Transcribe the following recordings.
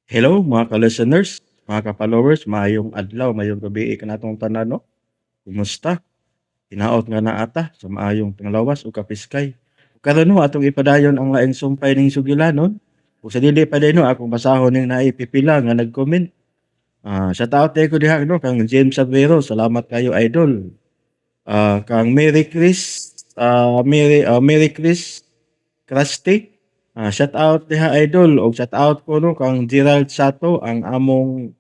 Hello mga ka-listeners, mga ka-followers, maayong adlaw, mayong gabi ka natong tanan no. Kumusta? Hinaot nga na ata sa maayong panglawas o kapiskay. Karon no atong ipadayon ang laing sumpay ning sugilanon. Ug sa dili pa no akong basahon ning naipipila nga nag-comment. Shout out ko diha no kang James Savero, salamat kayo idol. Kang Mary Chris Krusty. Shout out diha idol og shout out ko no kang Gerald Sato ang among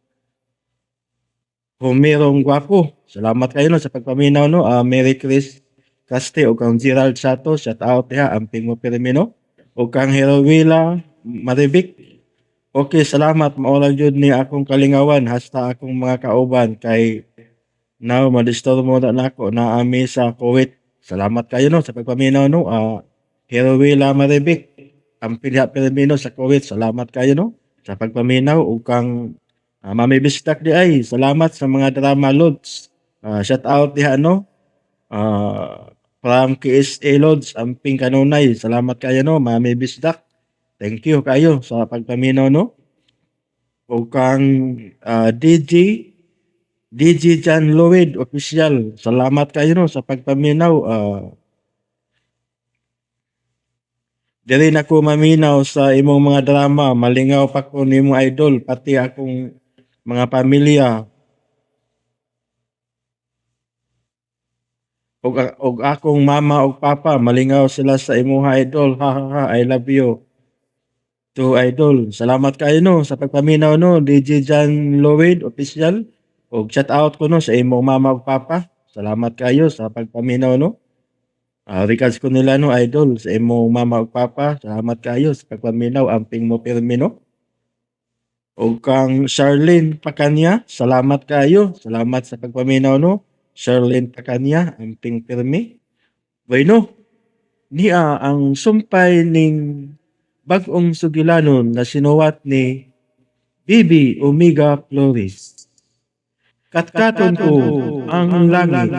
Homerong gwapo. Salamat kayo no sa pagpaminaw no. Mary Chris Caste o kang Gerald Sato, shout out diha amping mo Pirmino o kang Herovila Maribik. Okay, salamat maolang jud ni akong kalingawan hasta akong mga kauban kay now madisturbo mo na nako na ami sa Kuwait. Salamat kayo no sa pagpaminaw no. Herovila Maribik amping diha Pirmino sa Kuwait. Salamat kayo no sa pagpaminaw o kang Mami Bistak di ay, salamat sa mga drama lods. Shout out diha no. From KSA Lods, Amping Kanunay. Salamat kayo no, Mami Bistak. Thank you kayo sa pagpaminaw no. O kang DJ Jan Lloyd Official. Salamat kayo no sa pagpaminaw. Diri na ko maminaw sa imong mga drama. Malingaw pa ko nimo idol, pati akong mga pamilya og akong mama ug papa malingaw sila sa imuha idol. Ha ha ha, I love you to idol. Salamat kayo no sa pagpaminaw no DJ Jan Lloyd Official og shout out ko no sa imong mama ug papa. Salamat kayo sa pagpaminaw no. Regards ko nila no idol sa imong mama ug papa. Salamat kayo sa pagpaminaw amping mo pirmi no. O kang Charlene Pacanya, salamat kayo. Salamat sa pagpaminaw no. Charlene Pacanya, amping pirmi. Bueno, niya ang sumpay ning bag-ong sugilanon na sinuwat ni Bibi Omega Flores. Katkaton ko ang langit.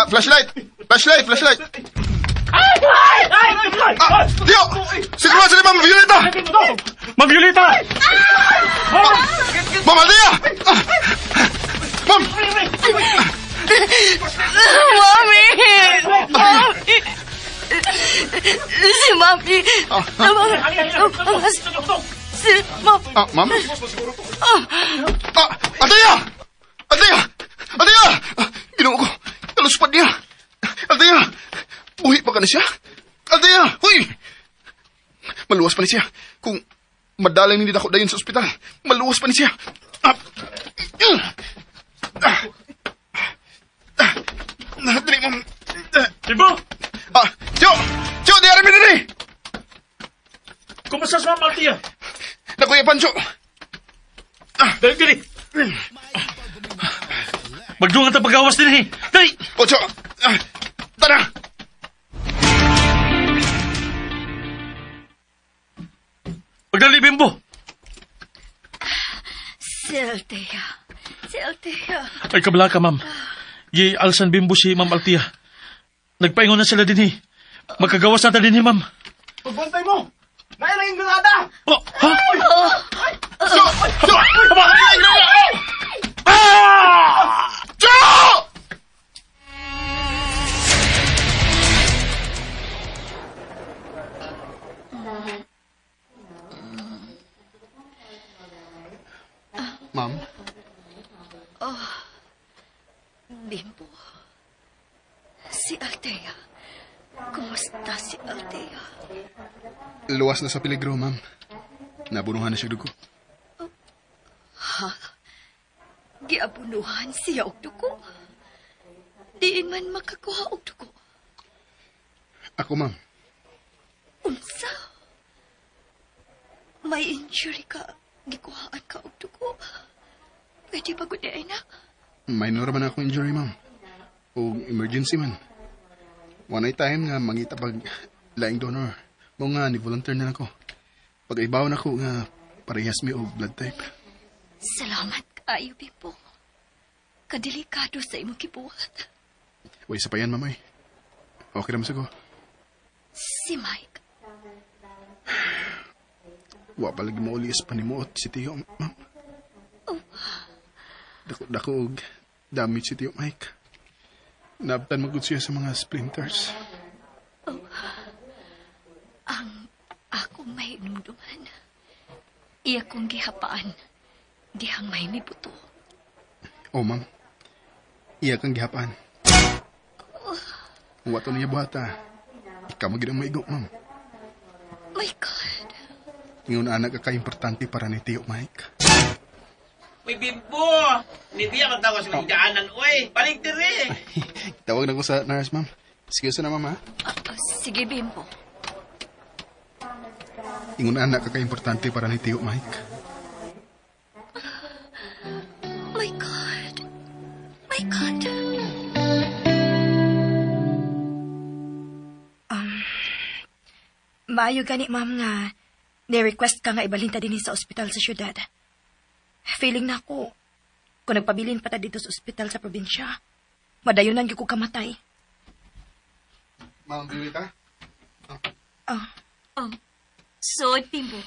Flashlight! Flashlight! Flashlight! Dio! Siguro sa Ma'am Violeta! Ma'am Violeta! Ma'am Aldia! Ma'am! Mami! Mami! Si Mami! Si Mami! Ma'am? Aldia! Aldia! Aldia! Ginoo ko! Taluspad niya! Aldia! Buhi pa ka na siya? Aldia! Huy! Maluwas pa ni siya. Kung madalang hindi ako dayon sa ospital, maluwas pa ni siya. Dali, ma'am. Timbo! Tiyo! Tiyo, di aram dali! Kumusta sa Ma'am Altia? Nakuya Pancho. Dali, dali! Magdungan ta pag-awas din eh! Dali! Ocho! Tara! Magdali, Bimbo! Si Althea. Si Althea. Ay, kabala ka, ma'am. Yi alsan Bimbo si Ma'am Altia. Nagpaingon na sila din eh. Magkagawas na ta din eh, ma'am. Pagbantay mo! Nailang yung gangada! Oh, ha? Tiyo! Tiyo! Tiyo! Ma'am? Bimbo. Si Althea. Kumusta si Althea? Luwas na sa peligro, ma'am. Nabunuhan na siya dugo. Giabunuhan siya og dugo. Diin man makakuha og dugo. Ako, ma'am. Unsa? May injury ka. Gikuhaan ka og dugo. Pwede ba gud na? Minor man ako injury, ma'am. O emergency man. One night time nga mangita pag laing donor. Mo nga ni volunteer na ako. Pag ibaw na ko nga parehas mi og blood type. Salamat kaayo, Bimbo. Kadelikado sa imong gibuhat. Way sa payan, mamay. Okay naman sa ko. Si Mike. Wa palagi maulis panimuot si Tiyo, ma'am. Dako og damage si Tiyo Mike. Nabtan magud siya sa mga splinters. Akong may numduman. Iya kong gihapaan. Dihang may mibuto. Oh, ma'am. Iya kang gihapaan. Wato niya buhata. Ikaw magiging maigo, ma'am. My God. Ngayon anak ka importante para ni Tiyo Mike. May bimbo! Hindi ako tawas ng daanan, oy! Balik dire! Tawag na ko sa nurse, ma'am. Excuse na, ma'am, ha? Sige, Bimbo. Ingon anak ka importante para ni Tiyo Mike. My God. My God. Maayo gani, ma'am, nga ni-request ka nga ibalhin ta din sa ospital sa syudad. Feeling na ako, kung nagpabilin pa ta dito sa ospital sa probinsya, madayonan gyud ko kamatay. Ma'am, Violeta? So, Bimbo.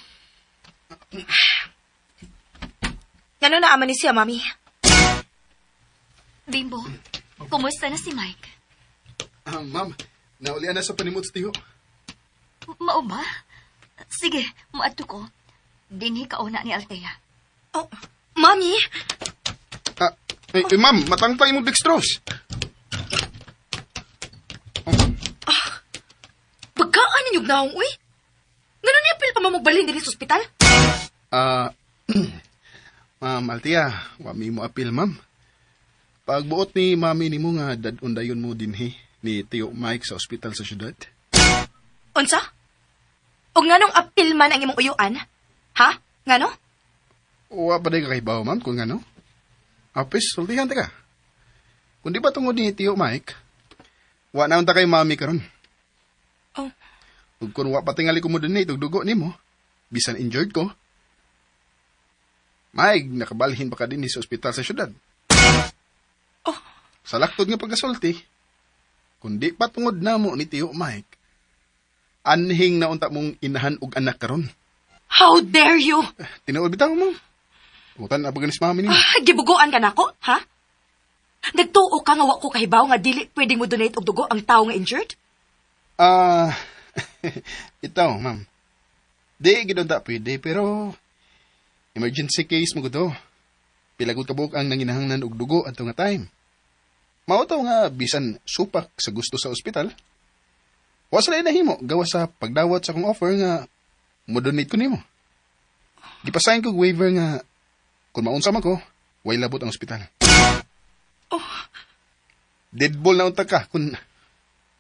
Ngano na aman ni siya, mami? Bimbo, kumusta na si Mike? Ma'am, naulian na sa panimot sa Tiyo. Mao ba? Sige, muadto ko. Dinhi kauna ni Althea. Oh, mami? Ma'am, matangtay mo dextrose. Pagkaan ninyog naong, uy? Ngano niya pil pa mamagbalhin din sa ospital? Ma'am Altia, wami mo apil, ma'am. Pagbuot ni mami ni mo nga dadundayon mo dinhi ni Tiyo Mike sa ospital sa syudad. Unsa? O nganong apil man ang imong uyuan? Ha? Ngano? Wa pa day kakibaw, ma'am, kung ano? Apis, sultihan ka. Kung di ba tungod ni Tiyo Mike, wa na unta kay mami karon. Oh. Ug kung wa pa tingali ko mo din tugdugo nimo, bisan injured ko. Mike, nakabalhin pa ka din sa ospital sa syudad. Oh. Sa laktod nga pagkasulti, kung di pa tungod na mo ni Tiyo Mike, anhing na unta mong inahan og anak karon. How dare you? Tinuod bitaw mo. Utan na paganis mami nimo. Gibuguan ka na ko, ha? Nagtuo ka nga wa ko kahibaw nga dili pwedeng mo donate og dugo ang tao nga injured? Ito, ma'am. Di, gidon ta pwede, pero emergency case mo to. Pilagod kabuk ang nanginahanglan og dugo ato nga time. Mao to nga bisan supak sa gusto sa ospital. Wa sila nahimo gawa sa pagdawat sa akong offer nga mo-donate ko nimo. Gipasahin ko waiver nga kung maunsa man ko, way labot ang ospital. Deadball na unta ka kung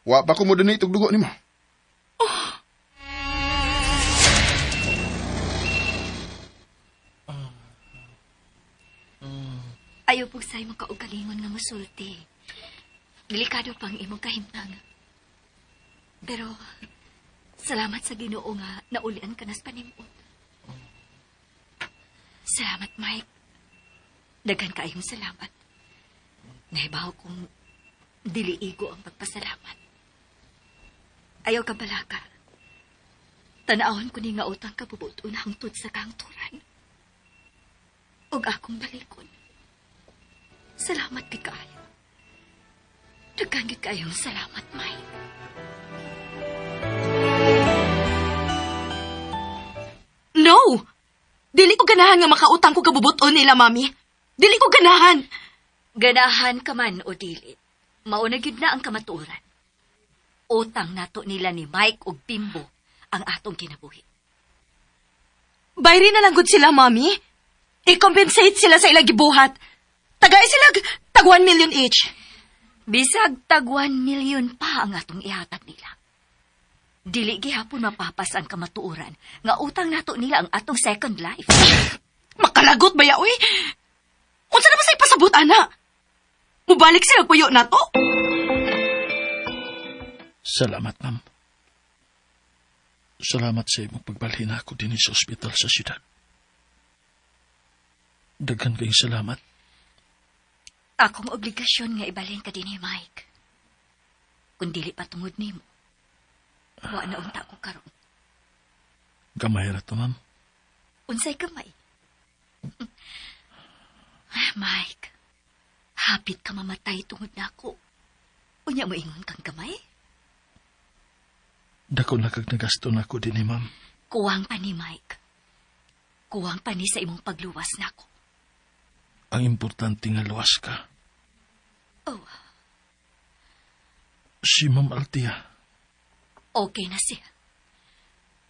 wa pa ko mo-donate og dugo nimo. Ayaw pong sa'yo makaugalingon nga musulti. Delikado pang imong kahimtang. Pero, salamat sa Ginoo nga naulian ka nas panimot. Salamat, Mike. Daghan kaayong salamat. Nahibaw kong diliigo ang pagpasalamat. Ayaw ka balaka. Tanahon ko ni nga utang kabubuto na hangtod sa kahangturan. Og akong balikon. Salamat kay kaayo. Daghan gid kaayong salamat, Mike. No! Dili ko ganahan nga makautang ko kabubuton nila, mami. Dili ko ganahan. Ganahan ka man o dili. Mauna gyud na ang kamatuoran. Utang nato nila ni Mike ug Bimbo ang atong kinabuhi. Bayri na lang gud sila, mami. I-compensate sila sa ilang gibuhat. Tagay sila tag 1 million each. Bisag tag 1 million pa ang atong ihatag nila. Dili gihapon mapapas ang kamatuoran nga utang nato nila ang atong second life. Makalagot ba ya, uy? Unsa na ba sa ipasabot, ana? Mubalik sila puyo na to? Salamat, ma'am. Salamat sa imong pagbalhin ako din sa ospital sa siyudad. Daghan kayong salamat. Akong obligasyon nga ibalhin ka din ni Mike. Kung dili pa tungod nimo, wa na unta ko karon. Gamay ra to, ma'am. Unsay gamay? Mike, hapit ka mamatay tungod nako. Unya mo ingon kang gamay? Dako na kag nagasto na ako din ma'am. Kuwang pa ni Mike. Kuwang pa ni sa imong pagluwas nako. Ang importante nga luwas ka. Oh, Si Ma'am Altia, okay na siya.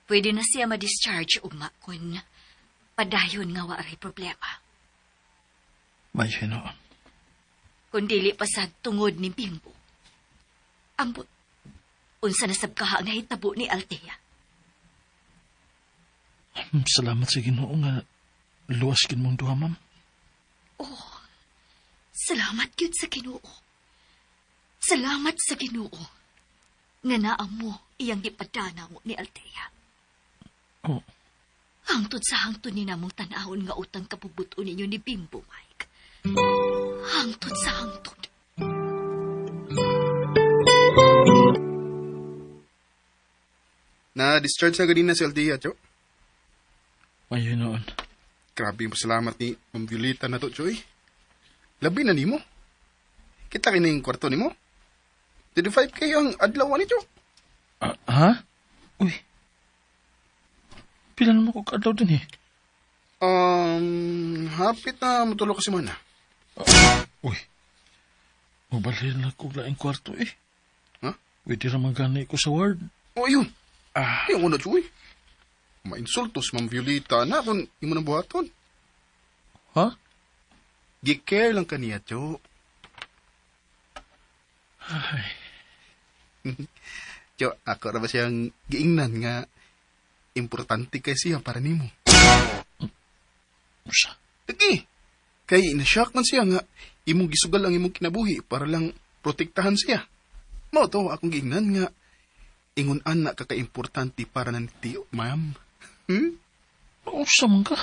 Pwede na siya ma-discharge ugma kung padayon nga waray problema. may hinoon. Kung dili pa sa tungod ni Bimbo. Ambot, unsa na sab kaha nga hitabo ni Althea. Salamat sa Ginoo nga luwas kin mong duha, ma'am. Oh, salamat gyud sa Ginoo. Salamat sa Ginoo. Nga naa mo iyang gipadana mo ni Althea. Oh, Hangtod sa hangtod ni namong tanahon nga utang kapubuto ninyo ni Bimbo, Mike. Hangtod sa hangtod. Na-discharge na ganina si Althea, Cho. may hinoon. Grabe yung pasalamat ni Ma'am Violeta na to, Choy. Labi na nimo. Kita kining kwarto nimo. 35 kayo ang adlaw ni Cho. Ha? Uy. Pila naman ko kaadlaw din eh. Hapit na matulog ka si Mana. Uy. Mabalhin na ko laing kwarto eh. Ha? Pwede raman gani ko sa ward. O, yun. Yung una, Choy. Mainsultos, Ma'am Violeta na kung imo nang buhaton. Ha? Gi-care lang kaniya, Cho. Ay. Cho, ako ra ba siyang giingnan nga importante kay siya para nimo. Usa. Lagi. Kay na-shock man siya nga imong gisugal ang imong kinabuhi para lang protektahan siya. Mao to akong giingnan nga ingon anak kaka-importante para nan tiyo, ma'am. Usa man ka.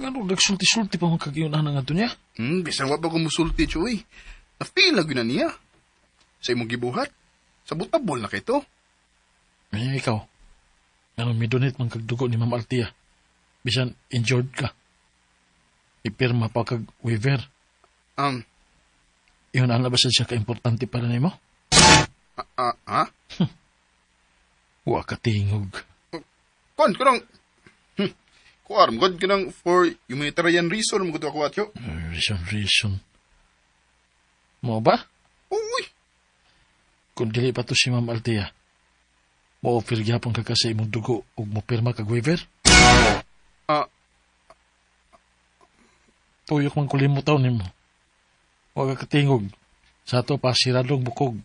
Nga nagsulti-sulti pa magkagiunan nga ito niya. Bisan wa pa ko musulti, Choy. Na-feel na niya. Sa imong gibuhat. Sa butabol na kay to. Ay, ikaw. Ano, may donate man kagdugo ni Ma'am Altia. Bisan injured ka. Ipirma pa kag waiver. Iyon ang labasan siya ka-importante para nimo? Ha? Wa ka tingog. Kon, kanang... Kuwarm, god kanang for humanitarian reason mo gusto ako, Atyo. Reason. Mo ba? Uy! Kung dili pa to si Ma'am Altia, mo-offer gyapon ka sa imong dugo ug mo pirma kag waiver? Tuyok man kulimutaw nimo. Wa ka katingog. Sa to pa siradong bukog.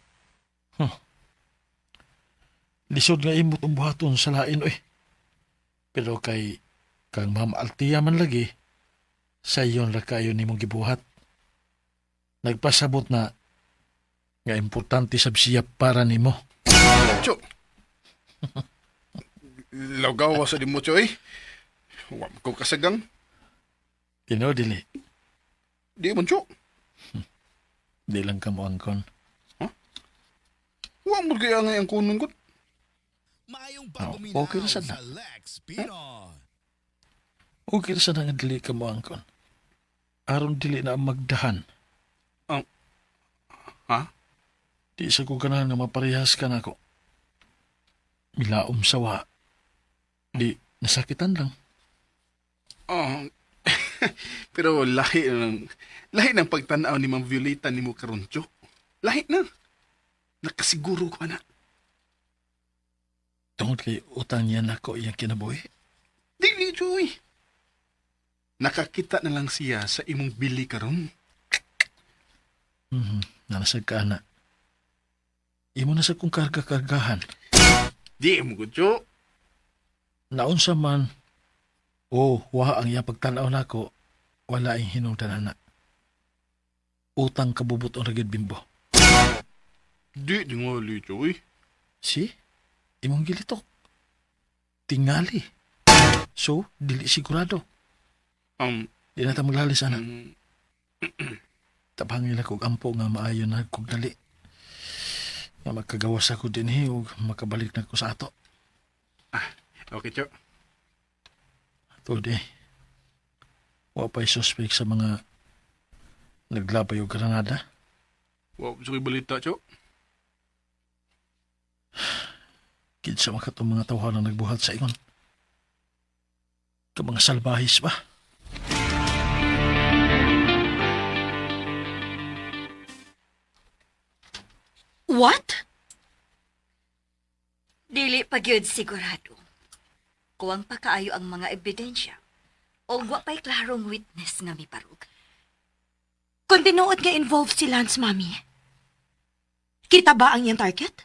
Lisod nga imot ang buhaton sa lain, oy. Pero kay kang Ma'am Altia man lagi, sa iyon ra kayo nimong gibuhat. Nagpasabot na nga importante sab siya para nimo. Cho! Lawgaw sa di mo, Choy. Wa ko kasagang. Tino dili, Di mo, Cho. di lang ka mo angkon. Wa mo kaya nga ang kunon ko. Okay na sad na. Okay na sad nga dili ka mo angkon. Aron dili na magdahan. Ha? Di sa ko ganahan nga maparehas ka na ako. Milaom sawa. Di nasakitan lang. Pero lahi ng pagtanaw ni Ma'am Violeta ni mo karon, Cho. Lahi na. Nakasiguro ko na. Tungod kay utang niya nako iyang kinabuhi. Dili, Choy. Nakakita na lang siya sa imong bili karon. Nanasag ka na. Imo na sa kong karga-kargahan. Di mo ko, Cho. Naunsa man, wa ang iyang pagtanaw nako, wala ang hinungdan na. Utang kabubot ang ragid Bimbo. Di ngali, Choy. Si? Imong gilitok. Tingali. So, dili sigurado. Di na ta maglalis, anak. Tabangin ako ampo nga maayo na kog dali. Nga magkagawas ako din ug makabalik na ko sa ato. Okay, Cho. Tudi, wa pa'y suspect sa mga naglabay o granada. Wow, gusto ko'y balita, Chok. Kinsa makatong mga tawhan na nagbuhat sa ingon. Ka mga salbahis ba? What? Dili pa gyud sigurado. Kuwang pa kaayo ang mga ebidensya o wa pa'y klarong witness nga miparug. Kung tinuod nga involved si Lance, Mami, kita ba ang iyang target?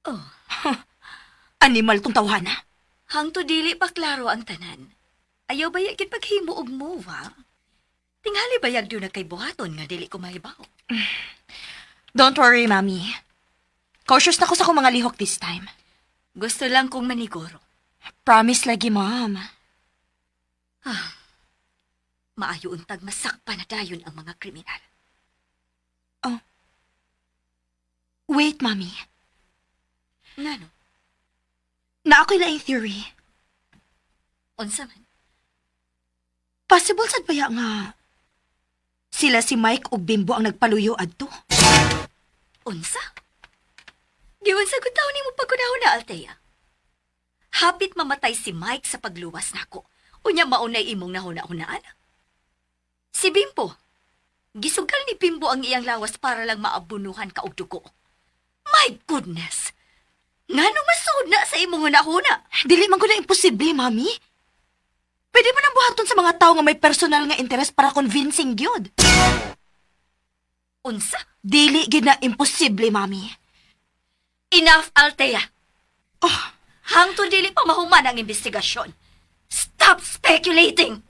Oh, Animal tong tawhana. hangto dili pa klaro ang tanan. Ayaw ba yagit paghimo og move, ha? Tingali ba yag doon na kay buhaton nga dili ko mahibaw? Don't worry, Mami. Cautious na ko sa akong mga lihok this time. Gusto lang kong maniguro. Promise lagi, Mom. Maayo untag masakpan na dayon ang mga kriminal. Wait, Mami. Ngano? Na ako'y laing theory. Unsa man? Possible sad ba ya nga sila si Mike ug Bimbo ang nagpaluyo adto? Unsa? Giwan sa gutaw ni mo pagkunahon na, Althea. Hapit mamatay si Mike sa pagluwas nako. Unya maunay imong nahuna-hunaan. Si Bimbo. Gisugal ni Bimbo ang iyang lawas para lang maabunuhan ka og dugo. My goodness! Nganong masud na sa imong hunahuna? Dili man ko na imposible, Mami. Pwede mo nang buhaton sa mga tao nga may personal nga interest para convincing gyud. Unsa? Dili gid na imposible, Mami. Enough, Althea. Oh, Hangtod dili pa mahuman ang investigasyon. Stop speculating!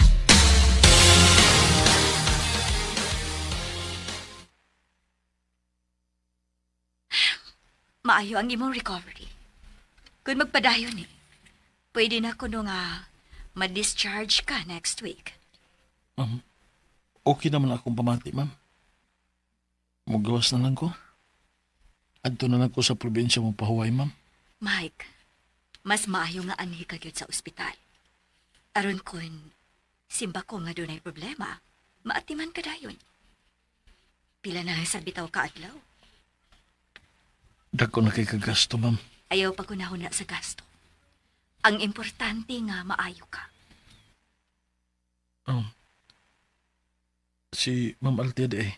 Maayo ang imong recovery. Kung magpadayon pwede na ko nga ma-discharge ka next week. Okay naman akong pamati, ma'am. Magawas na lang ko. Adto na lang ko sa probinsya mong pahuway, ma'am. Mike, mas maayo nga anhi ka gyud sa ospital. Aron kun simba ko nga dunay problema, maatiman ka dayon. Pila na sa bitaw ka adlaw. Dagko na kay kagasto, ma'am. Ayaw pa kunahon na sa gasto. Ang importante nga maayo ka. Si Ma'am Altea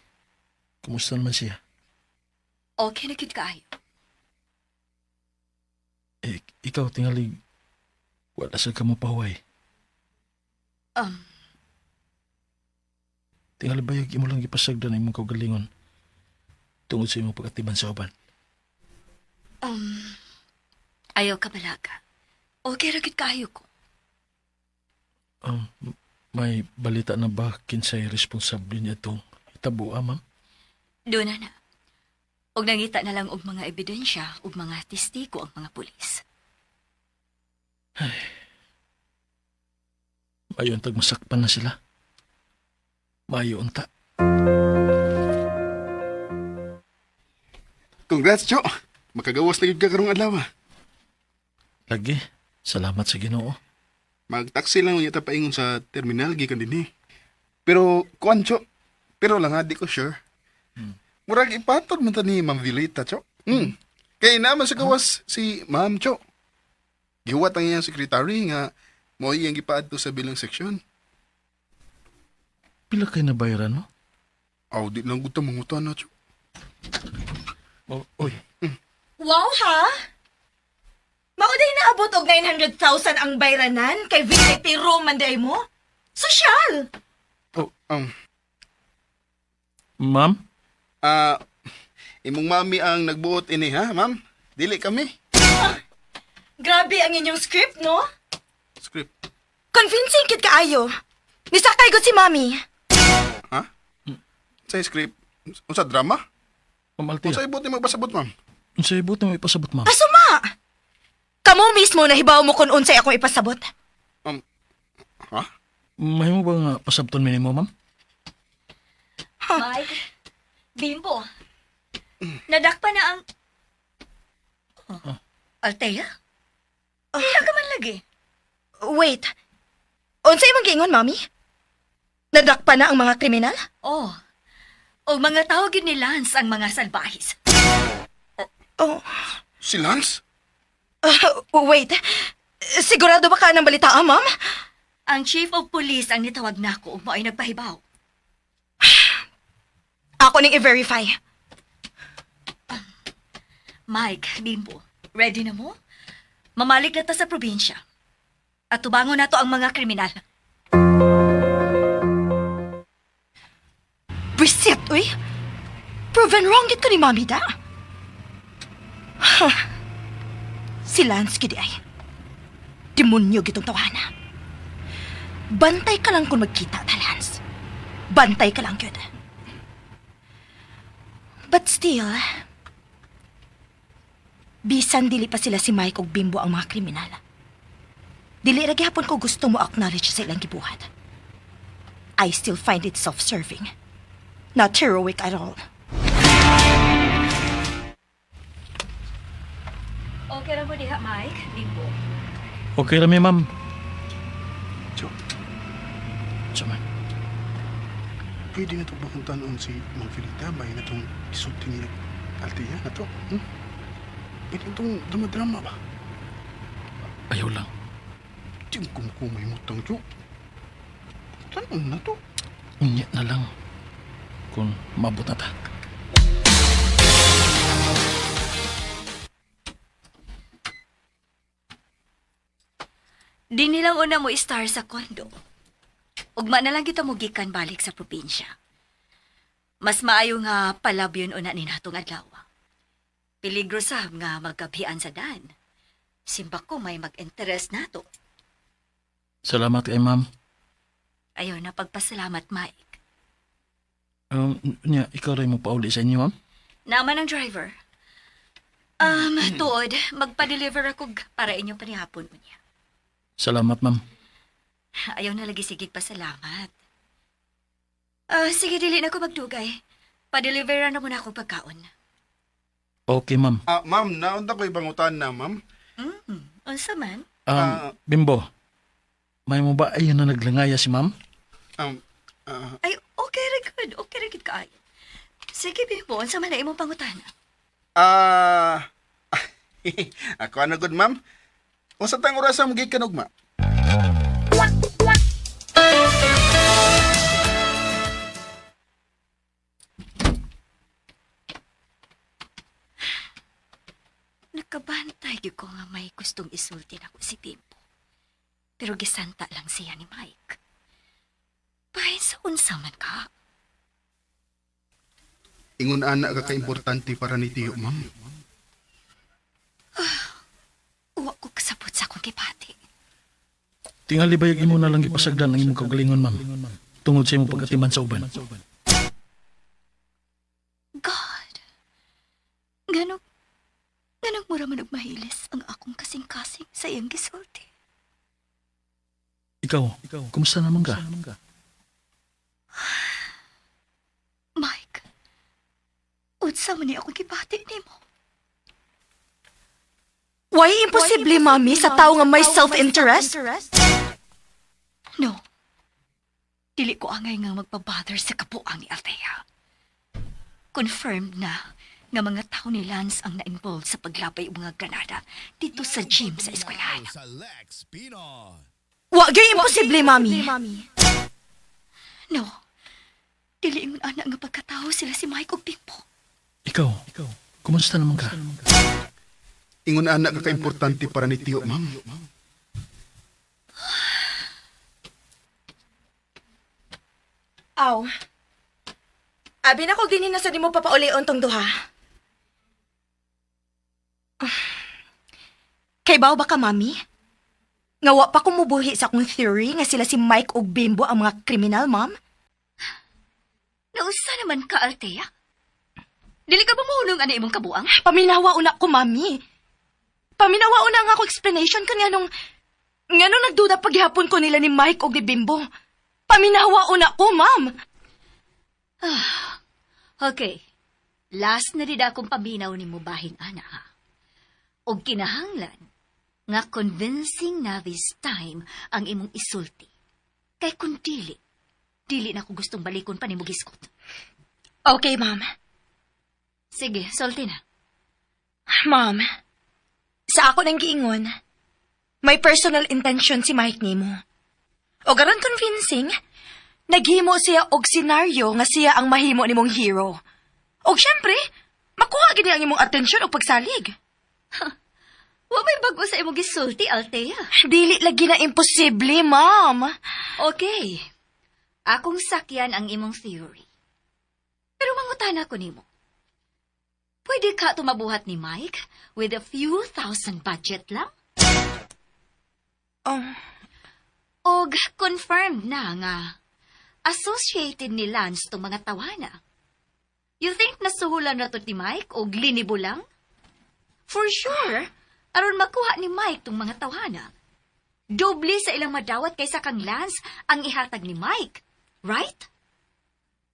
kumusta naman siya? Okay na gid kaayo. Ikaw tingali wala sa kamo pahuway. Tingali bayag imo lang ipasagdan imong kaugalingon tungod sa imong pagatiman sa uban. Ayaw ka balaga. Okay ra gid kaayo ko. May balita na ba kinsay responsable niya itong itabua, ma'am? Doon na. Og nangita na lang og mga ebidensya ug mga testigo ang mga pulis. Mayon tag masakpan na sila. Mayo unta. Congrats, Chok. Makagawas na yun ka karong adlaw. Lagi, salamat sa Ginoo. Mag-taxi lang yata paingon sa terminal, gikan din Pero, kuan, Chok. Pero lang ha, di ko sure. Murag ipatod man ta ni Ma'am Vilita, Chok. Kaya naman sa gawas si Ma'am, Chok. Gihuwat ang iyang sekretary nga mo iyang gipaad to sa bilang seksyon. Pila kay nabayaran mo? Aw, di lang gusto mangutan na, Chok. Oy, wow, ha? Mauday naabot og 900,000 ang bayranan kay VIP room man day mo? Sosyal! Oh, ma'am? Imong mami ang nagbuot ini, ha, ma'am? Dili kami. Grabe ang inyong script, no? Script. Convincing kid kaayo. Nisakay gud si Mami. Ha? Sa script? Unsa drama? Ma'am Unsa Altea, ibot ni magbasabot, ma'am? unsay buti mo ipasabot, ma'am? Asuma! Kamo mismo nahibaw mo kung unsay akong ipasabot. Ha? May mo ba nga pasabton minimo, ma'am? Mike, Bimbo. Nadakpa na ang... Althea? Iya ka man lagi. Wait. Unsa imong giingon, Mami? Nadakpa na ang mga kriminal? Oh, o mga tawag yun ni Lance ang mga salbahis. Oh, Si Lance? wait. Sigurado ba ka ng balitaan, Ma'am? Ang chief of police ang nitawag nako ug mo ay nagpahibaw. Ako ning i-verify. Mike, Bimbo, ready na mo? Mamalik na ta sa probinsya. At tubangon na to ang mga kriminal. Reset, uy. Proven wrong gid ko ni Mami da. Si Lance gidi ay. Demonyo gitong tawana. Bantay ka lang kung magkita ta, Lance. Bantay ka lang yun. But still, bisan dili pa sila si Mike ug Bimbo ang mga kriminal. Dili ra gyapon ko gusto mo acknowledge sa ilang gibuhat. I still find it self-serving. Not heroic at all. Okay ra mo diha, Mike, Bimbo. Okay rami, ma'am. Jo, Saman. pwede na ito bakong tanon si Mang Felita ba na itong isulti niya Althea na to? Pwede itong drama-drama ba? Ayaw lang. Di mo kumukumay mo tang Jo. Tanon na to. Unya na lang. Kung mabot na ta. Di nilang una mo star sa kondo. Ugma na lang kita mo gikan balik sa probinsya. Mas maayo nga palabyon una ni natong adlaw. Peligro sab nga magkabhian sa dan. Simba ko may mag-interest nato. Salamat kay ma'am. Ayaw na pagpasalamat, Mike. Nya, ikaw rin mo pauli sa inyo, ma'am? Naman ang driver. Tuod, magpa-deliver ako para inyo panihapon mo niya. Salamat, ma'am. Ayaw na lagi sigig pasalamat. Sige, dili na ko magdugay. Pa-deliveran na muna ako pagkaon. Okay, ma'am. Ma'am, naunta ko ibangutan na, ma'am. Unsa man? Bimbo, may mo ba ayun na naglangaya si ma'am? Ay, okay ra good. Okay ra gid kaayo. Sige, Bimbo, unsa man na imong pangutana? Ako ano good, ma'am? Unsa tang oras ang gikan ugma? Nakabantay gyud ko nga may gustong isulti nako si Bimbo. Pero gisanta lang siya ni Mike. Bahin sa unsa man ka? Ingon ana ka ka-importante para ni Tiyo, ma'am. Uwa ko kasabot sa akong kipati. Tingali bayag imo na lang ipasagdan ang imong kaugalingon, ma'am. Tungod sa imong pagkatiman sa uban. God! Ganong mura man og mahilis ang akong kasing-kasing sa iyang gisulti. Ikaw, kumusta naman ka? Mike, unsa man ni akong kipati nimo? Why imposible, Mami, sa tao nga may self-interest? No. Dili ko angay nga magpabother sa kapuang ni Althea. Confirmed na nga mga tao ni Lance ang na-involved sa paglabay og mga granada dito sa gym sa eskwelahan. Wa gyud imposible, Mami. No. Dili ingon ana nga pagkatao sila si Mike ug Bimbo. Ikaw, kumusta naman ka? Ingon ana ka ka-importante para ni Tiyo, ma'am. Aw. Abi na ko din na sa nimo papaulion tong duha. Kay baw ba ka, Mami? Nga wa pa kumubuhi sa akong theory nga sila si Mike ug Bimbo ang mga kriminal, Ma'am? Nausa naman ka, Althea? Dili ka ba mahunong ana imong kabuang? Paminawa una ko, Mami. Paminawa una nga ako explanation kan nga nung nagduda paghihapon ko nila ni Mike ug ni Bimbo. Paminawa una ko, Ma'am. Okay. Last na rin akong paminaw ni mo bahin, ana, ha? O kinahanglan, nga convincing na this time ang imong isulti. Kay kung dili na ko gustong balikon pa ni Mugiskot. Okay, ma'am. Sige, sulti na. Ma'am, sa ako nang giingon, may personal intention si Mike nimo. O garon convincing, naghimo siya og senaryo nga siya ang mahimo nimong hero. Og syempre, makuha gid ang imong atensyon o pagsalig. Wa may bago sa imong gisulti, Althea. Dili lagi na imposible, ma'am. Okay. Akong sakyan ang imong theory. Pero mangutana ko nimo. Pwede ka tumabuhat ni Mike with a few thousand budget lang? Oh, Og confirmed na nga associated ni Lance tong mga tawana. You think nasuhulan na to ni Mike og linibo lang? For sure, aron makuha ni Mike tong mga tawana. Doble sa ilang madawat kaysa kang Lance ang ihatag ni Mike. Right?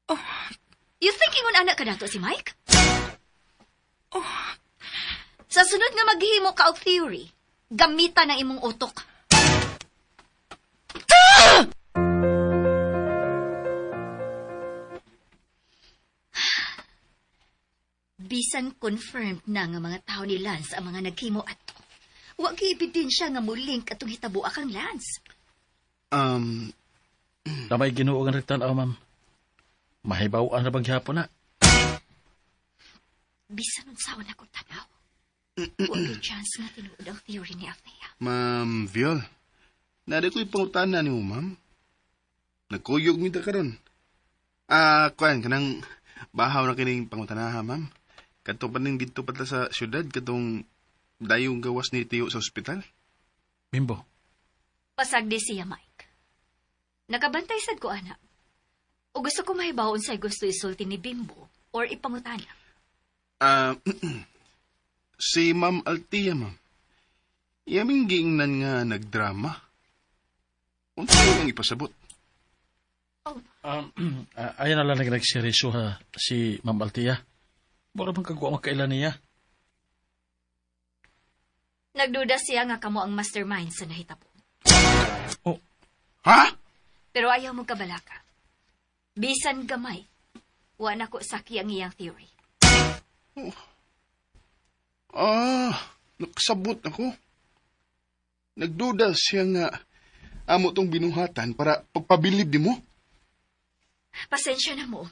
Oh. You think ingon anak ka nato si Mike? Sa sunod nga maghihimo ka og theory, gamitan ang imong utok. Bisan confirmed na nga mga tao ni Lance ang mga naghimo ato. Wa gi ebidensya nga mulink atong hitabo kang Lance. Damay Ginoo nga nagtanaw, ma'am. Mahibaw na bagyapon na. Bisan unsaon akong tanaw. Wa may chance nga tinuod ang theory ni Althea. Ma'am Viol, nari ko'y pangutana ni mo, ma'am. Nagkuyog mi ta karon. Kuan, kanang bahaw na kining pangutanaha, ma'am. Kadto pa ning dito pala sa syudad, katong dayong gawas ni Tiyo sa ospital. Bimbo, Pasagdi siya, Mike. Nakabantay sad ko, anak. O gusto ko mahibaw unsay gusto isulti ni Bimbo or ipangutana. Si Ma'am Althea, ma'am. Yaming giingnan nga nagdrama. Unsa ang ipasabot? ayan na lang nagseryoso ha si Ma'am Althea. Mura bang kagwa makailan niya? Nagduda siya nga kamo ang mastermind sa nahitabo. Oh, Ha? Pero ayaw mo kabalaka. Bisan gamay, wa na ko saki ang iyang theory. Nakasabot ako. Nagduda siya nga amo tong binuhatan para pagpabilib di mo. Pasensya na mo.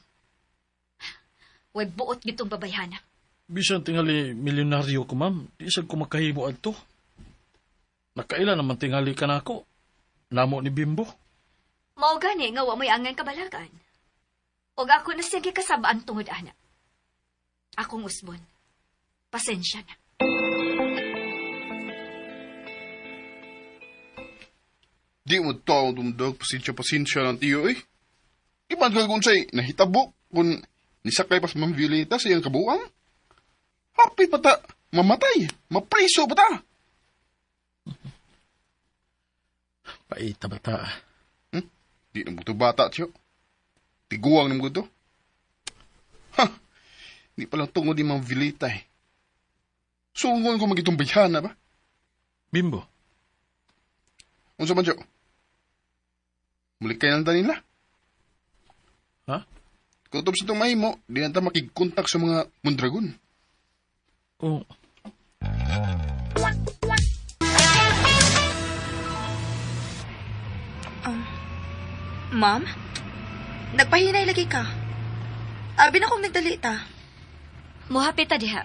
Way buot gitong babayhana. bisan tingali milyonaryo ko, ma'am. Di sad ko makahimo adto. Nakailan naman tingali ka na ako. Namo ni Bimbo. Mao gani nga wa may angan kabalagan. Og ako na sige kasabaan tungod ana. Akong usbon. Pasensya na. Di mo tao dumdag, pasensya ng tiyo eh. Iban ka kung sa'y nahitabo kung nisakay pa sa Ma'am Violeta sa iyang kabuang. Hapit pa ta, mamatay, mapriso pa ta. Paita bata. Di na mo ito bata, tiyo. Tiguang na mo ito. Ha, di palang tungod ni Ma'am Violeta eh. Sungon ko magitong bayhana ba? Bimbo, Unsa man, tiyo? Muli kayo ng nila. ha? Kutob sa itong mahimo, di na ta makigkontak sa mga Mondragon. Oh, Ma'am? Nagpahinay lagi ka. Abi na kong nagdalita. Muhapit ta diha.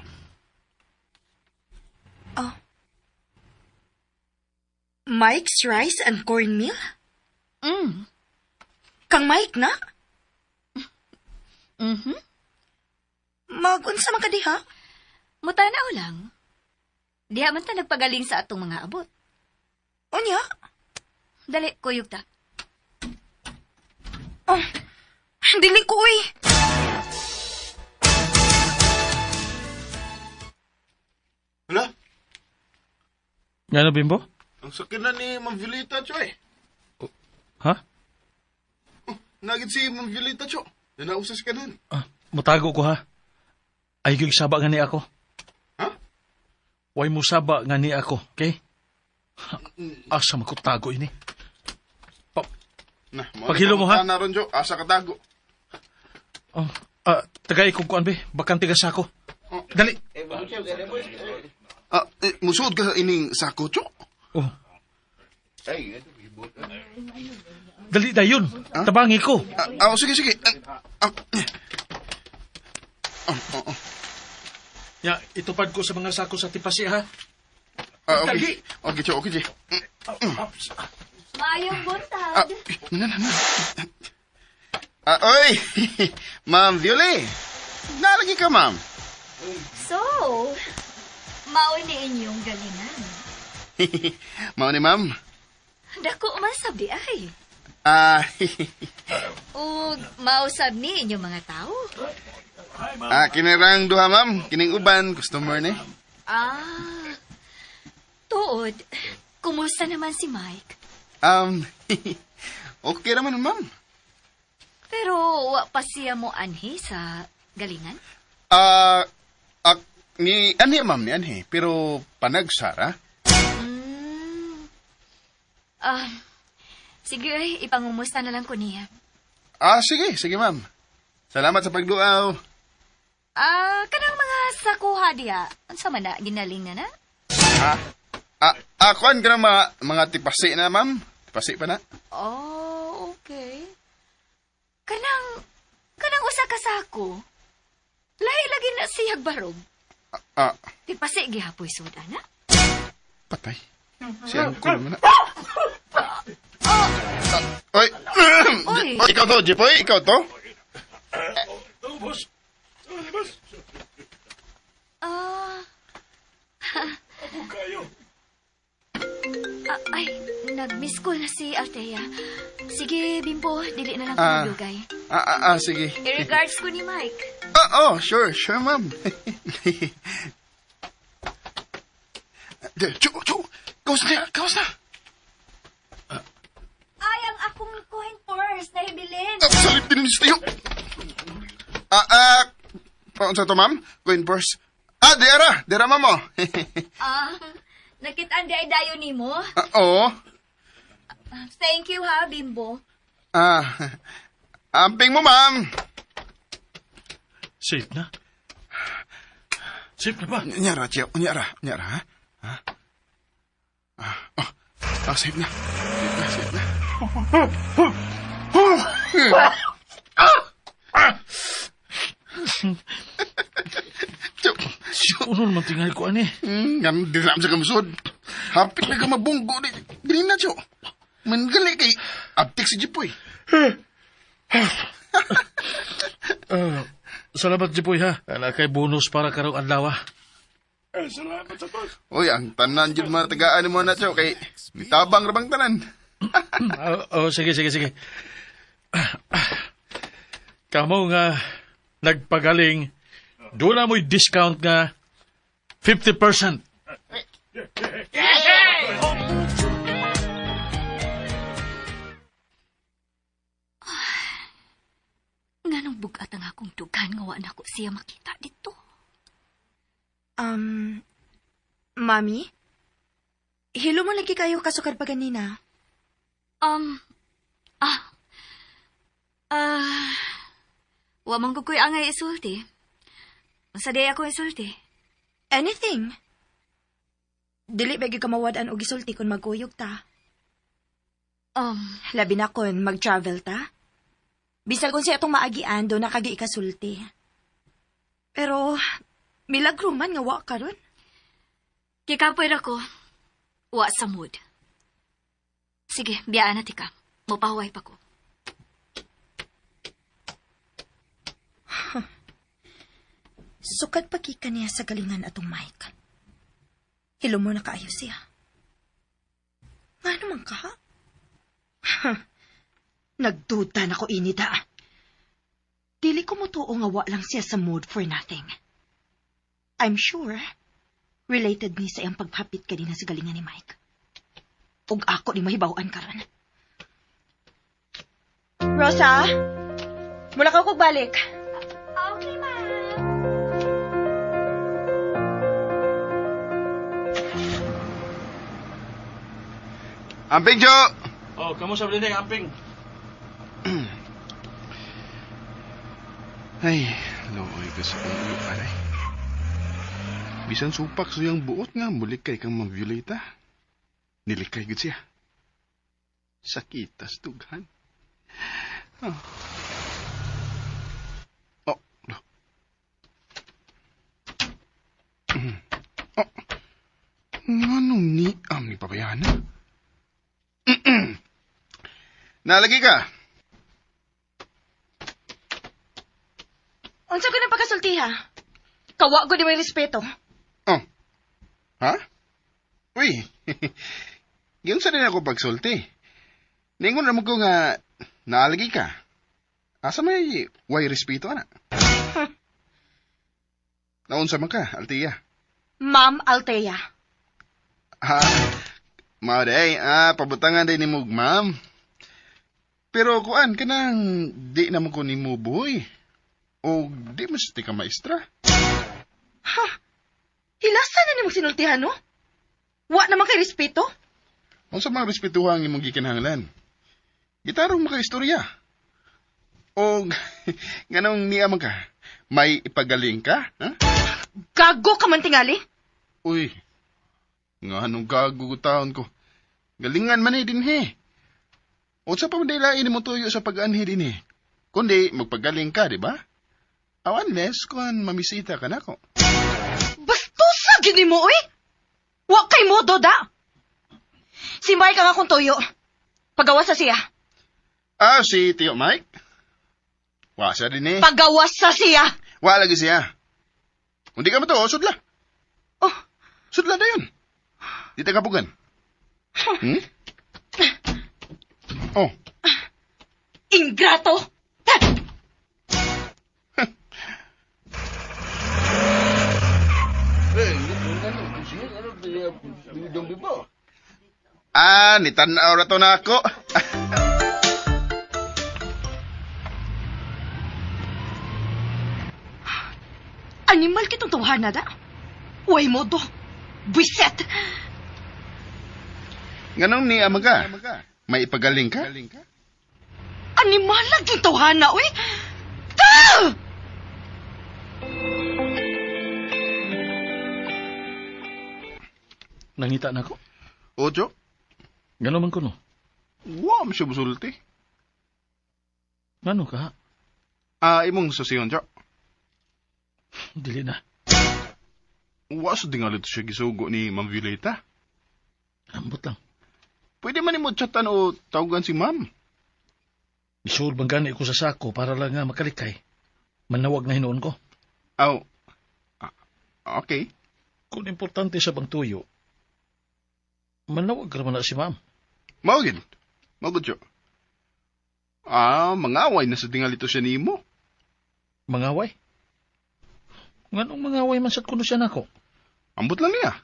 Oh. Mike's Rice and Cornmeal? Kang Mike na? Magunsa man ka diha? Mutanaw lang. Diha man ta nagpagaling sa atong mga abot. Unya? Dali, kuyog ta. Oh, dili ko uy. Hala, nga na Bimbo? ang sakit na ni Ma'am Violeta, Choy. Ha? Nagit si Ma'am Violeta, Cho. Nanausas ka nun. Mutago ko ha. Ay yung saba nga ni ako. Ha? Way mo saba nga ni ako, okay? Asa magkutago ini? Na, Paghilo mo, ha? Na ron, Jo. Asa katago. Oh, tagay kung kuan be, bakang tigas ako. Dali. Musuod ka sa ining sako, Jo. Oh. Dali dayon. Tabangi ko. Sige, sige. Ya, itupad ko sa mga sako sa tipasi ha. Okay. Okay, Jo. Okay, Jo. Mayong buntag. Oy! Ma'am Viole. Nalagi ka, ma'am. So, mauni inyong galingan. Mao ni, ma'am. Dako man sabdi ay. Ug mausab ni inyong mga tao. Kinirang duha, ma'am. Kining uban, customer ni. Tuod, kumusta naman si Mike? Okay naman, ma'am. Pero wa pa siya mo anhi sa galingan? Ni Anhe, ma'am, ni Anhe. Pero panagsara. Sige ay, ipangumusta na lang ko niya. Sige, ma'am. Salamat sa pagduaw. Kanang mga sakuha diya, unsa man na, ginaling na na? Kuan ka na mga tipasi na, ma'am. Tipasi pa na. Oh, okay. Kanang usa ka sako. Lahi lagi na siyag barog. Di pa si gihapoy suda na? Patay. Siya ko naman na. Oy! Oy! Ikaw to, Jipoy? Ikaw to? Boss. Kayo. Ay, nag-miss call na si Althea. Sige, Bimbo, dili na lang ko maglugay. Sige. I-regards ko ni Mike. Sure, ma'am. Chu, kawas na. Ay, ang akong coin purse na hibilin. Salip din ni Steve. Paano sa to, ma'am? Coin purse. Dera, ma'am, oh. Nakit-an di ay dayo ni mo. Oo. Thank you ha, Bimbo. Amping mo, ma'am. Safe na? Safe na ba? Unyara, ha? Safe na. Uno naman tinggal ko ani. Ganun din lang sa kamusod. Hapit na ka mabunggo. Dili na, Cho. Manggali kay aptik si Jipoy. Salamat, Jipoy, ha. Kay bonus para karong adlaw. Salamat sa boss. Uy, ang tanan dyan mga tagaan mo na, Cho. Kay tabang rabang tanan. Sige. Kamu nga nagpagaling, doon na mo'y discount nga 50%. Nganong bugat ang akong dugan nga wa na ko siya makita dito. Mami? Hilo mo lagi kayo kasukad pa ganina. Wa man ko kuy angay isulti. Unsa day ako isulti? Anything. Dili ba ka mawadan og gisulti kung magkuyog ta? Labi na kon mag-travel ta? Bisag kung siya itong maagian, doon nakagi ikasulti. Pero, milagro man nga wa ka ron. Kikapoy na ko. Wa sa mood. Sige, biyaan na tika. Mapahuway pa ko. Sukad pagkika niya sa galingan atong Mike. Hilo mo na kaayo siya. Nga naman ka? Nagduda na ko inida. Dili ko mo tuo nga wa lang siya sa mood for nothing. I'm sure, related ni sa iyang paghapit kanina sa galingan ni Mike. Ug ako ni mahibawaan karon. Rosa, mula ka kog balik. Okay, ma'am. Amping, Jo! Oh, kamu sa blinig, amping. Ay, looy ka sa ulo, aray. Bisan supak so yung buot nga, mulikay kang Violeta. Nilikay gud siya. Sakitas tughan. Oh. Oh, no. Oh. Nganong ni ni pabayana? Nalagi ka? Unsa ko ng pagkasultiha? Kawa ko di may respeto. Oh. Ha? Uy. Yung sa din ako pagsulti. Ningon naman ko nga naalagi ka. Asa may way respeto na? Naunsa man ka, Altia? Ma'am Althea. Ha? Mauday, pabutangan din ni mo, ma'am. Pero kuan, kanang di naman ko ni mo buhay. O di mas ka maestra. Ha? Hilasa na ni mo sinultihan, no? Wa naman kay respeto? Kung sa mga respetuhan imong gikinahanglan. Gitarong makaistorya. O ganong niya man ka, may ipagaling ka? Ha? Gago ka man tingali? Uy, nga anong gago taon ko. Galingan man din he. O sa pamadilain mo tuyo sa pag-anhi din kundi magpagaling ka, di ba? Unless kung mamisita ka na ko. Bastusa gini mo, oy! Wa kay mo, Doda! Si Mike ang akong tuyo. Pagawas sa siya. Si Tio Mike? Wa siya din Pagawas sa siya! Wa lagi siya. Hindi ka mo to, sudla. Oh, Sudla na yun. Di ta kapugan. Hmm? Oh, ingrato! nitanaw na to na ako. Animal kitong tuwahan na da. Way mo do. Biset! Ganong ni Amaga? May ipagaling ka? Animal lang yung tuwahan na, oy! Ta! Nangita na ko. Ojo? Gano'n man ko, no? Wa mo siya busulti. Gano'n ka? Imong susiyon, Jo. Dili na. Wa sa dingalit siya gisugo ni Ma'am Violeta. Ambot lang. Pwede man mo chatan o tawagan si Ma'am. Isul bang gani ko sa sako para lang nga makalikay. Manawag na hinuon ko. Aw. Okay. Kung importante sa bang tuyo, manawag ka naman na si ma'am. Mawagin. Mawagod, Jo. Mangaway na sa dingalito siya ni mo. Mangaway? Nganong mangaway man sad kuno siya nako? Ambot lang niya.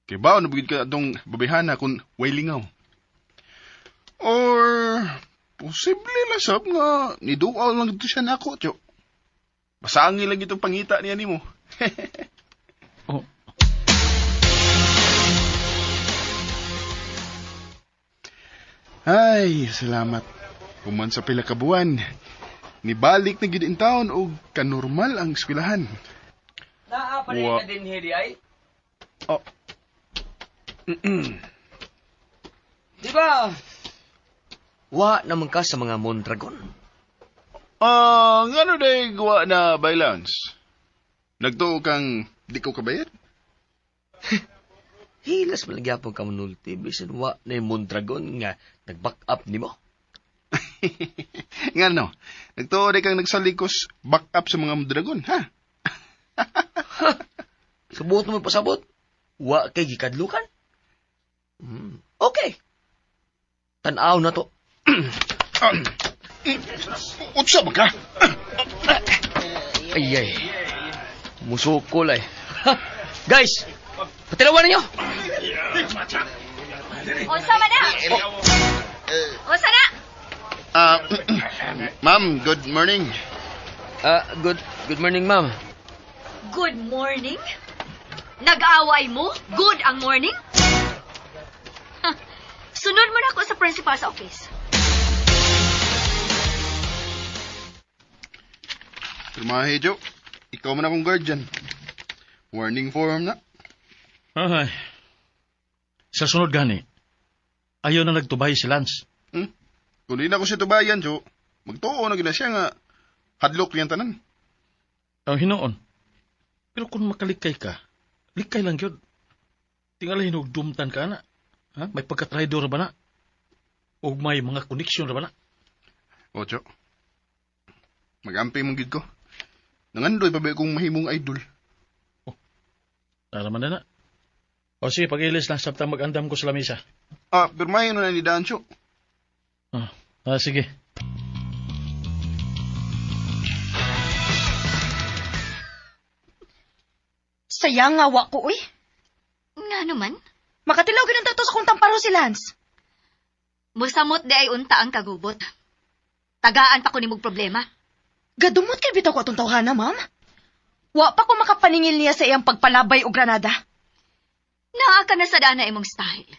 Kay bao nabugid ka atong babihana kung way lingaw. Or, posible lang sab nga niduaw lang dito siya nako, Jo. Basangi lang itong pangita niya ni mo. Oh. Ay, salamat. Human sa pila ka buwan. Nibalik na gid in taon og kanormal ang eskwelahan. Naa pa rin Wa- ka din, Hedi, ay? Oh. Di ba? Wa naman ka sa mga Mondragon. Ngano day gawa na balance? Nagtuo kang di ko kabayad? Hilas malagyapon ka manulti, bisan wa na yung Mondragon nga nag-back up ni mo. Ngano? Nagtuo day kang nagsalikos back up sa mga dragon, ha? Subuot mo pasabot, wa kay gikadlukan. Okay. Tanaw na to. Utsa ba ka? Ay. Musukol ay. Guys, patilawan ninyo. Unsa man na? Unsa na? Ma'am, good morning. Good morning, ma'am. Good morning? Nag-away mo? Good ang morning? Ha, Sunod mo na ako sa principal's office. Pirmahe, Jo. Ikaw man akong guardian. Warning form na. Ay. Sa sunod gani, ayaw na nagtubay si Lance. Kung di na ako siya tubayan, Jo, magtuo na gina siya nga hadlok yan tanan. Ang hinoon. Pero kung makalikay ka, likay lang yun. Tingala hinugdumtan ka na. Ha? May pagka-traidor ba na? O may mga koneksyon ba na? O, Jo. Magampi mong gid ko. Nangandoy pa ba kong mahimong idol? Naraman na na. O sige, pag-ilis lang sabtang mag-andam ko sa lamisa. Pirmahe na ni Dancho. Sige. Sayang nga wa ko, uy. Nga naman, Makatilaw gyud ang tato sa kong tamparo si Lance. musamot di ay unta ang kagubot. Tagaan pa ko nimog problema. Gadumot kay bitaw ko atong tawhana, ma'am. Wa pa ko makapaningil niya sa iyang pagpalabay o granada. Naa ka na sa dana imong style.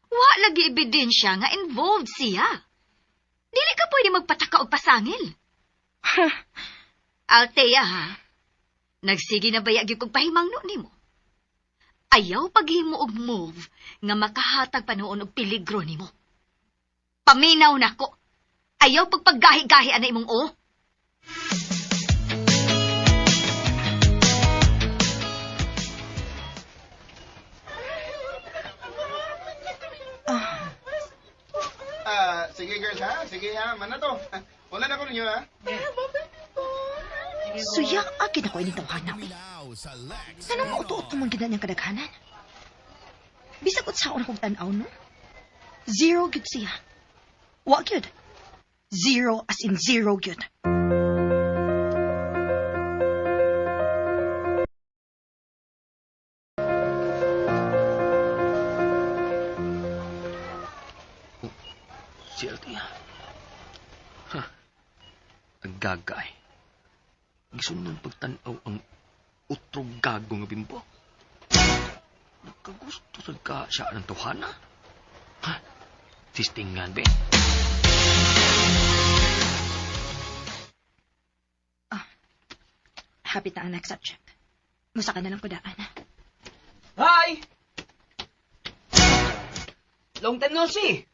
Wa lagi ebidensya nga involved siya. Dili ka pwede magpataka og pasangil. Althea, ha? Nagsige na baya gyud kog pahimangno nimo. Ayaw paghimo og move nga makahatag pa noon og peligro nimo. Paminaw nako. Ayaw pagpaggahi-gahi ana imong o. Sige girls ha, sige ha, man na to. Wala na ko ninyo ha. Suyak akin ako ining tawhana, uy. Anong mautuot naman gina niyang kadaghanan? Bisag sa akong tanaw, no? Zero gyud siya. Wa gyud. Zero as in zero gyud. Si Althea. Ang gagay. Gusto nang pagtanaw ang utrog gago nga bimbo. Nagkagusto sa ka siya ng tuhana. Sistingan, be. Hapit na ang next subject. Musa ka na lang ko daan. Hi! Long time no see.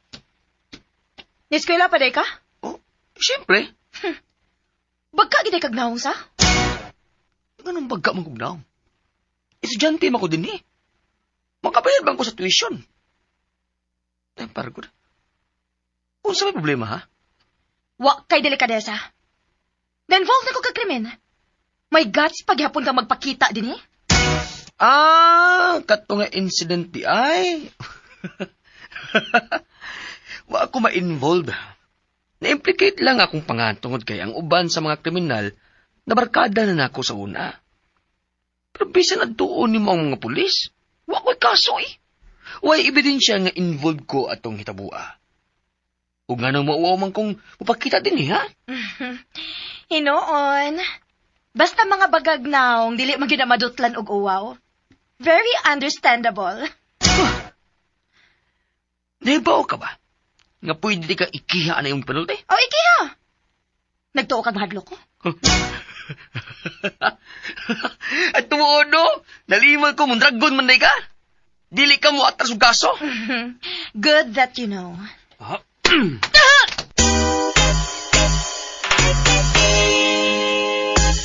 Niskwela pa day ka? Oh, siyempre. Bagka giday kag naong sa? Ganun bagka mong kugnaw. Estudyante man ko din eh. Makabayad bang ko sa tuition? Ay, para ko na. Kung sa may problema, ha? Wa kay delikadesa. Na-involve na ko kag krimen. May guts paghapon ka magpakita din eh. Kato nga incident di ay. Wa ako ma-involve. Na-implicate lang akong pangantungod kay ang uban sa mga kriminal na barkada na nako sa una. Pero bisan adtuon ni mo ang mga pulis, wa ko'y kaso eh. Way ebidensya nga involved ko atong hitabua. O nga nang mauwaw man kong mapakita din eh, ha? Hinoon. Basta mga bagagnaong dili magina madutlan og uwaw. Very understandable. Naibaw ka ba? Nga pwede di ka ikiha na yung penalty? O ikiha. Nagtuo kag mahadlok ko. At tumuono, nalimag ko mong dragon man ka. Dili ka mo atras og kaso. Good that you know.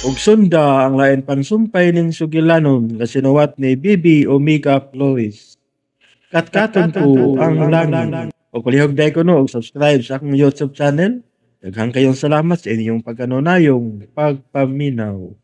Ug sunda ang lain pansumpay ning sugilanon nga sinuwat ni Bibi Omega Flores. Katkaton ko ang langin. O palihog dahil ko no, subscribe sa akong YouTube channel. Daghang kayong salamat sa inyong pagkanunayong pagpaminaw.